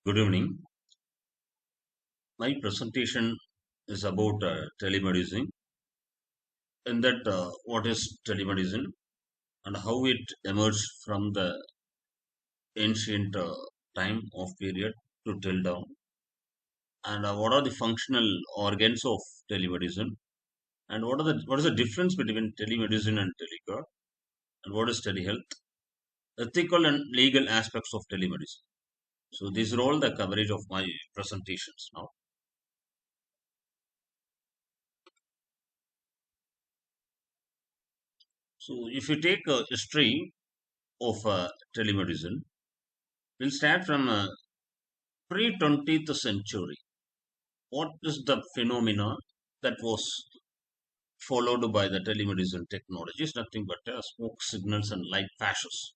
Good evening. My presentation is about telemedicine. In that, what is telemedicine and how it emerged from the ancient time of period to till down, and what are the functional organs of telemedicine, and what is the difference between telemedicine and telecare, and what is telehealth, ethical and legal aspects of telemedicine. So these are all the coverage of my presentations now. So if you take a history of telemedicine, we'll start from pre-20th century. What is the phenomena that was followed by the telemedicine technology? Is nothing but smoke signals and light flashes.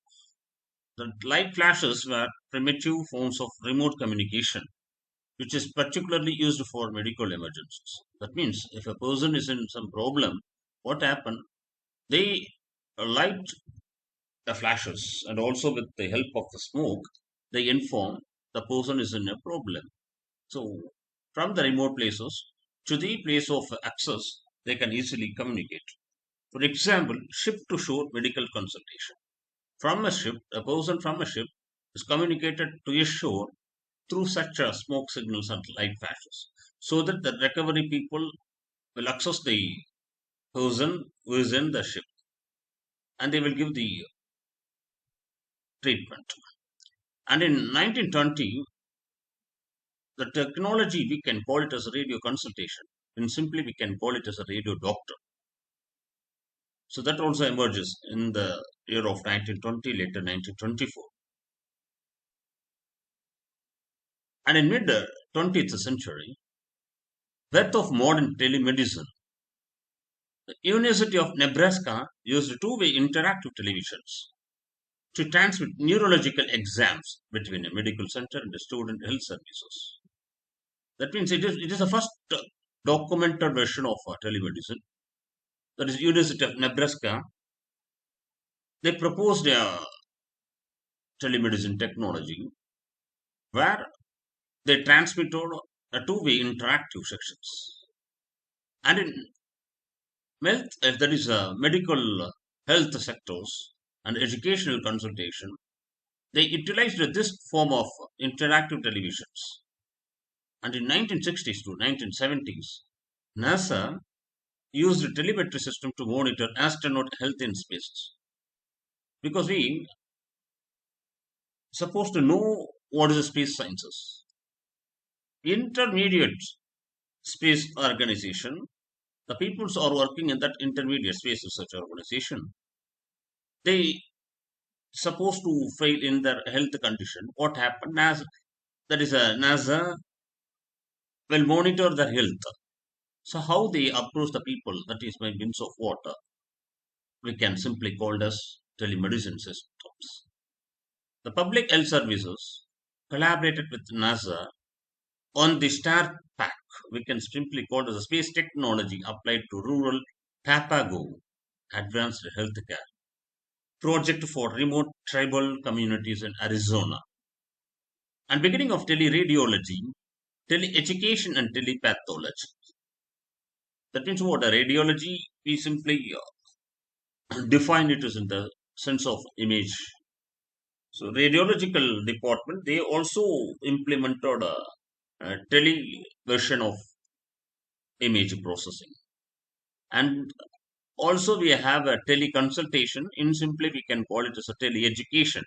The light flashes were primitive forms of remote communication, which is particularly used for medical emergencies. That means if a person is in some problem, what happened? They light the flashes, and also with the help of the smoke, they inform the person is in a problem. So, from the remote places to the place of access, they can easily communicate. For example, ship to shore medical consultation. From a ship, a person from a ship is communicated to a shore through such smoke signals and light flashes, so that the recovery people will access the person who is in the ship, and they will give the treatment. And in 1920, the technology we can call it as a radio consultation, and simply we can call it as a radio doctor. So that also emerges in the year of 1920, later 1924. And in mid 20th century, birth of modern telemedicine. The University of Nebraska used two-way interactive televisions to transmit neurological exams between a medical center and the student health services. That means it is the first documented version of telemedicine. That is University of Nebraska. They proposed a telemedicine technology where they transmitted a two-way interactive sections. And in health, that is medical health sectors and educational consultation, they utilized this form of interactive televisions. And in 1960s to 1970s, NASA used a telemetry system to monitor astronaut health in space. Because we supposed to know what is the space sciences. Intermediate space organization, the peoples are working in that intermediate space research organization. They supposed to fail in their health condition. What happened? NASA, that is a NASA will monitor their health. So how they approach the people, that is by means of what we can simply call as telemedicine systems. The public health services collaborated with NASA on the Star Pack. We can simply call it as a space technology applied to rural Papago advanced healthcare project for remote tribal communities in Arizona. And beginning of teleradiology, teleeducation and telepathology. That means what? A radiology, we simply define it as in the sense of image. So radiological department, they also implemented a tele version of image processing. And also we have a teleconsultation. In simply we can call it as a teleeducation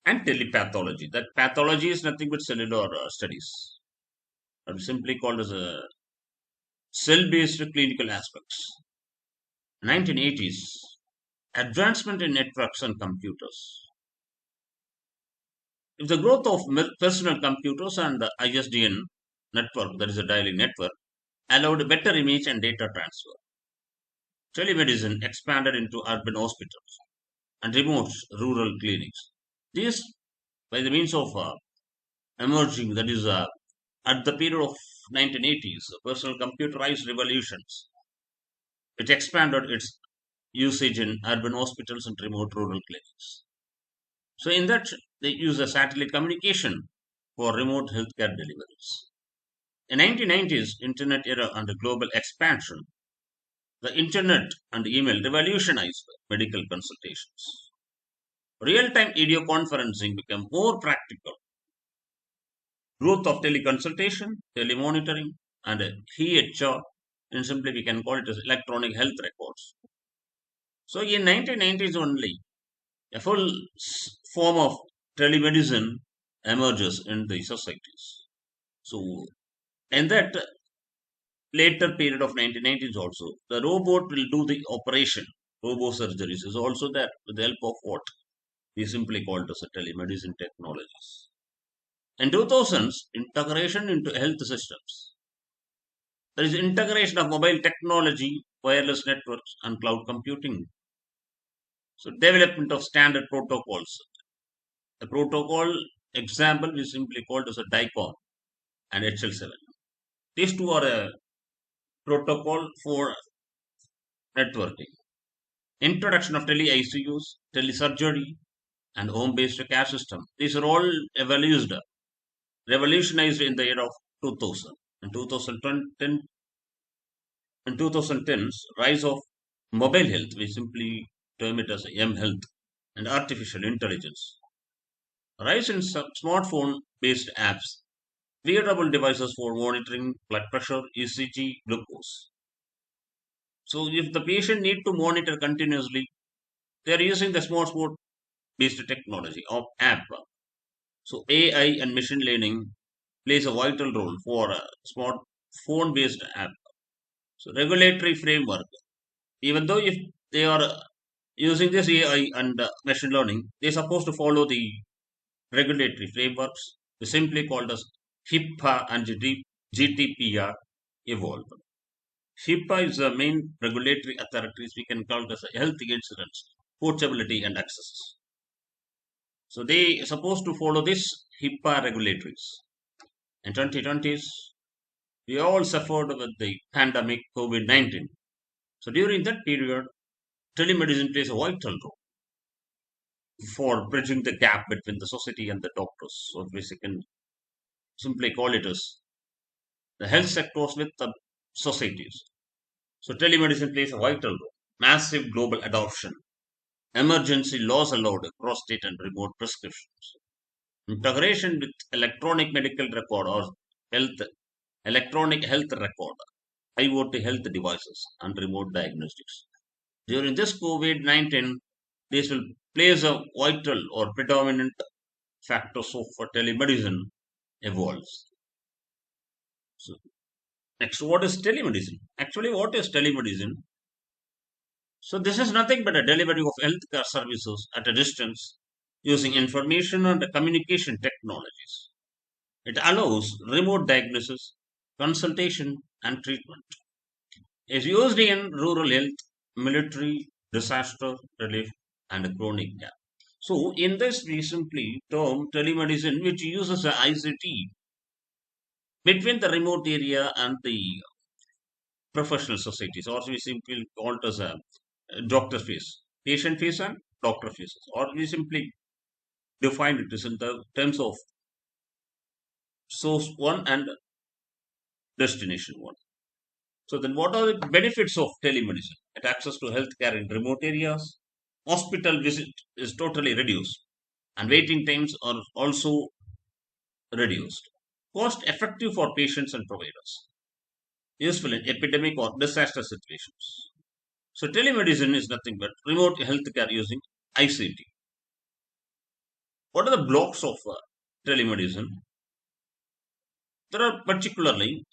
and telepathology. That pathology is nothing but cellular studies. That is simply called as a cell-based clinical aspects. 1980s, advancement in networks and computers. If the growth of personal computers and the ISDN network, that is a dialing network, allowed better image and data transfer. Telemedicine expanded into urban hospitals and remote rural clinics. This, by the means of emerging, that is at the period of 1980s, personal computerized revolutions, it expanded its usage in urban hospitals and remote rural clinics. So in that, they use a satellite communication for remote healthcare deliveries. In 1990s internet era and global expansion, the internet and email revolutionized medical consultations. Real-time video conferencing became more practical. Growth of teleconsultation, telemonitoring, and EHR, and simply we can call it as electronic health records. So in 1990s only, a full form of telemedicine emerges in the societies. So in that later period of 1990s also, the robot will do the operation. Robo surgeries is also there with the help of what we simply called as a telemedicine technologies. In 2000s, integration into health systems. There is integration of mobile technology, wireless networks, and cloud computing. So development of standard protocols. A protocol example is simply called as a DICOM and HL7. These two are a protocol for networking. Introduction of tele-ICUs, telesurgery, and home-based care system. These are all revolutionized in the year of 2000. In 2010, in 2010's rise of mobile health, we simply term it as M-health, and artificial intelligence. Rise in smartphone-based apps, wearable devices for monitoring blood pressure, ECG, glucose. So if the patient need to monitor continuously, they are using the smartphone-based technology of app. So AI and machine learning plays a vital role for a smartphone-based app. So regulatory framework, even though if they are using this AI and machine learning, they're supposed to follow the regulatory frameworks, simply called as HIPAA and GDPR evolved. HIPAA is the main regulatory authorities we can call it as a health insurance, portability and access. So they are supposed to follow this HIPAA regulatories. In 2020s, we all suffered with the pandemic COVID-19. So during that period, telemedicine plays a vital role for bridging the gap between the society and the doctors. So we can simply call it as the health sectors with the societies. So telemedicine plays a vital role. Massive global adoption. Emergency laws allowed across state and remote prescriptions. Integration with electronic medical record or health electronic health record, IoT health devices, and remote diagnostics. During this COVID-19, this will plays a vital or predominant factor so for telemedicine evolves. So next, what is telemedicine? Actually, what is telemedicine? So this is nothing but a delivery of healthcare services at a distance using information and communication technologies. It allows remote diagnosis, consultation, and treatment. Is used in rural health, military, disaster relief, and chronic care. So in this we simply term telemedicine, which uses a ICT between the remote area and the professional societies, or we simply call it as a doctor face, patient face and doctor faces, or we simply define it as in the terms of source one and destination one. So then what are the benefits of telemedicine? It access to healthcare in remote areas, hospital visit is totally reduced, and waiting times are also reduced. Cost effective for patients and providers. Useful in epidemic or disaster situations. So telemedicine is nothing but remote healthcare using ICT. What are the blocks of telemedicine? There are particularly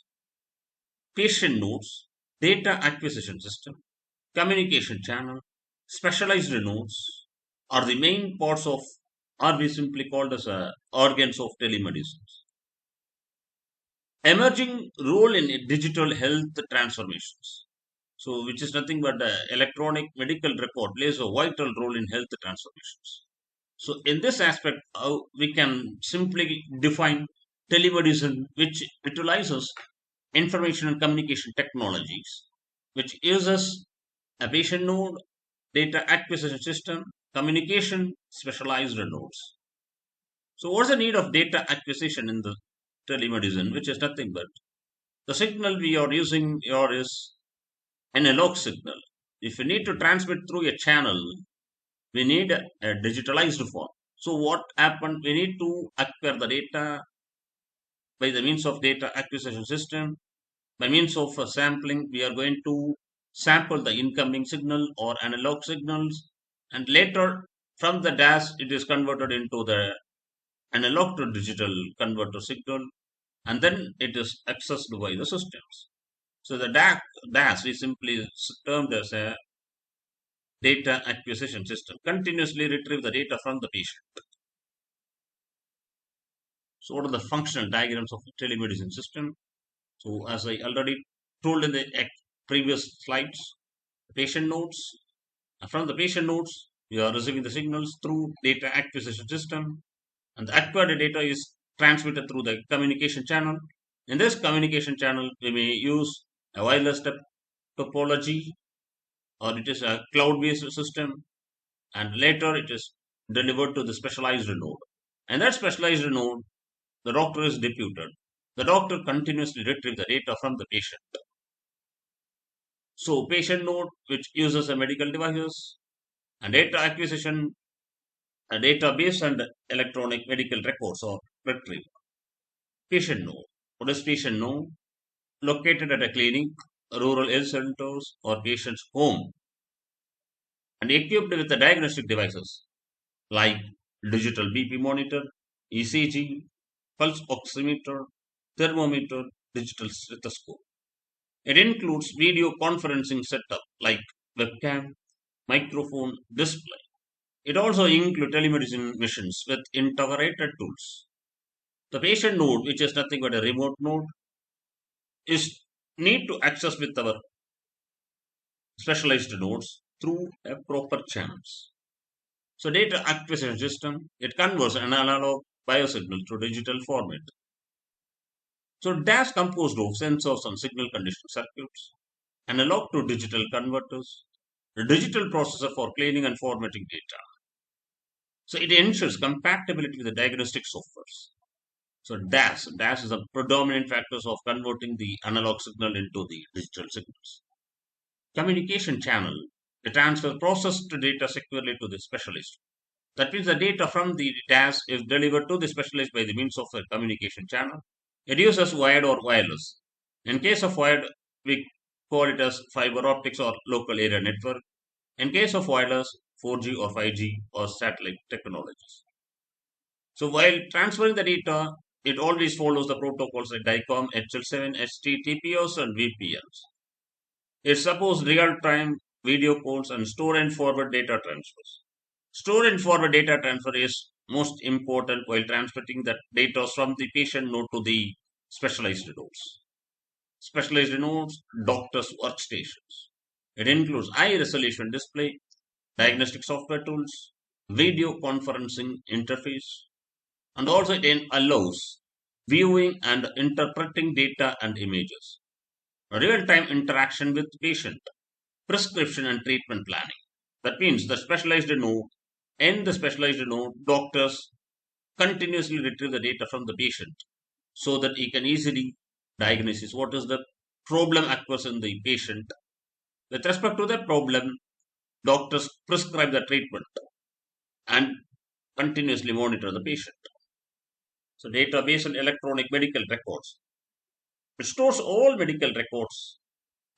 patient notes, data acquisition system, communication channel, specialized notes are the main parts of, are we simply called as organs of telemedicine. Emerging role in digital health transformations. So, which is nothing but electronic medical record plays a vital role in health transformations. So, in this aspect, we can simply define telemedicine, which utilizes information and communication technologies, which uses a patient node, data acquisition system, communication, specialized nodes. So what's the need of data acquisition in the telemedicine, which is nothing but the signal we are using here is analog signal. If we need to transmit through a channel, we need a digitalized form. So what happened? We need to acquire the data by the means of data acquisition system. By means of sampling, we are going to sample the incoming signal or analog signals, and later from the dash it is converted into the analog to digital converter signal, and then it is accessed by the systems. So the DAS is simply termed as a data acquisition system, continuously retrieve the data from the patient. So what are the functional diagrams of the telemedicine system? So as I already told in the previous slides, patient nodes. From the patient nodes, we are receiving the signals through data acquisition system, and the acquired data is transmitted through the communication channel. In this communication channel, we may use a wireless topology, or it is a cloud-based system, and later it is delivered to the specialized node. And that specialized node, the doctor is deputed. The doctor continuously retrieves the data from the patient. So patient node, which uses a medical devices, and data acquisition, a database and electronic medical records are retrieved. Patient node. What is patient node? Located at a clinic, rural health centers, or patient's home, and equipped with the diagnostic devices like digital BP monitor, ECG, pulse oximeter, thermometer, digital stethoscope. It includes video conferencing setup like webcam, microphone, display. It also includes telemedicine missions with integrated tools. The patient node, which is nothing but a remote node, is need to access with our specialized nodes through a proper channels. So data acquisition system, it converts an analog biosignal to digital format. So DAS composed of sensors and signal conditioning circuits, analog to digital converters, a digital processor for cleaning and formatting data. So it ensures compatibility with the diagnostic softwares. So DAS is a predominant factors of converting the analog signal into the digital signals. Communication channel, the transfer processed data securely to the specialist. That means the data from the DAS is delivered to the specialist by the means of a communication channel. It uses wired or wireless. In case of wired, we call it as fiber optics or local area network. In case of wireless, 4G or 5G or satellite technologies. So while transferring the data, it always follows the protocols like DICOM, HL7, HTTPS, and VPNs. It supports real-time video calls and store and forward data transfers. Store and forward data transfer is most important while transmitting the data from the patient node to the specialized nodes. Specialized nodes, doctors' workstations. It includes high resolution display, diagnostic software tools, video conferencing interface, and also it allows viewing and interpreting data and images, real-time interaction with patient, prescription and treatment planning. That means in the specialized node, doctors continuously retrieve the data from the patient so that he can easily diagnose what is the problem occurs in the patient. With respect to the problem, doctors prescribe the treatment and continuously monitor the patient. So database and electronic medical records. It stores all medical records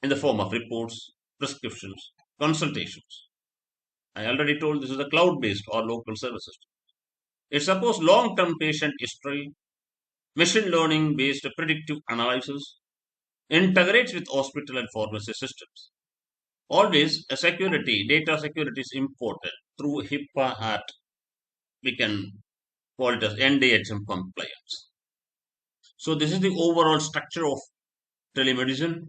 in the form of reports, prescriptions, consultations. I already told this is a cloud-based or local service system. It supports long-term patient history, machine learning-based predictive analysis, integrates with hospital and pharmacy systems. Always, data security is important through HIPAA Act. We can call it as NDHM compliance. So this is the overall structure of telemedicine.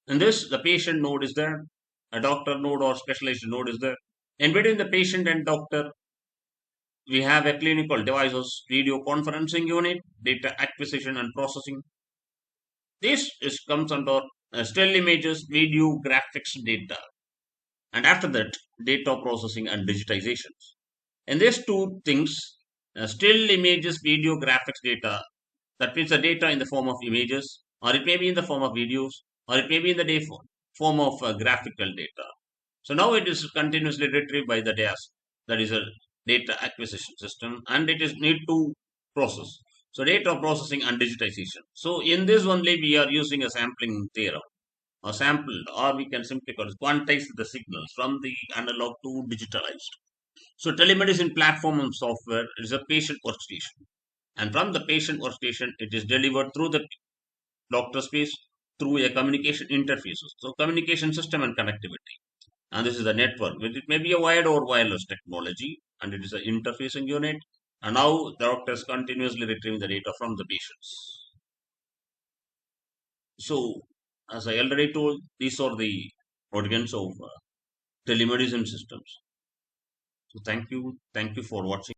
In this, the patient node is there, a doctor node or specialized node is there. In between the patient and doctor, we have a clinical devices, video conferencing unit, data acquisition and processing. Comes under still images, video, graphics, data, and after that, data processing and digitizations. And these two things, Still images, video, graphics data. That means the data in the form of images, or it may be in the form of videos, or it may be in the form of graphical data. So now it is continuously retrieved by the DAS, that is a data acquisition system, and it is need to process. So data processing and digitization. So in this only we are using a sampling theorem, or sampled, or we can simply call it quantize the signals from the analog to digitalized. So telemedicine platform and software is a patient workstation. And from the patient workstation, it is delivered through the doctor space through a communication interfaces. So communication system and connectivity. And this is the network, which it may be a wired or wireless technology, and it is an interfacing unit. And now the doctors continuously retrieving the data from the patients. So, as I already told, these are the organs of telemedicine systems. So, thank you for watching.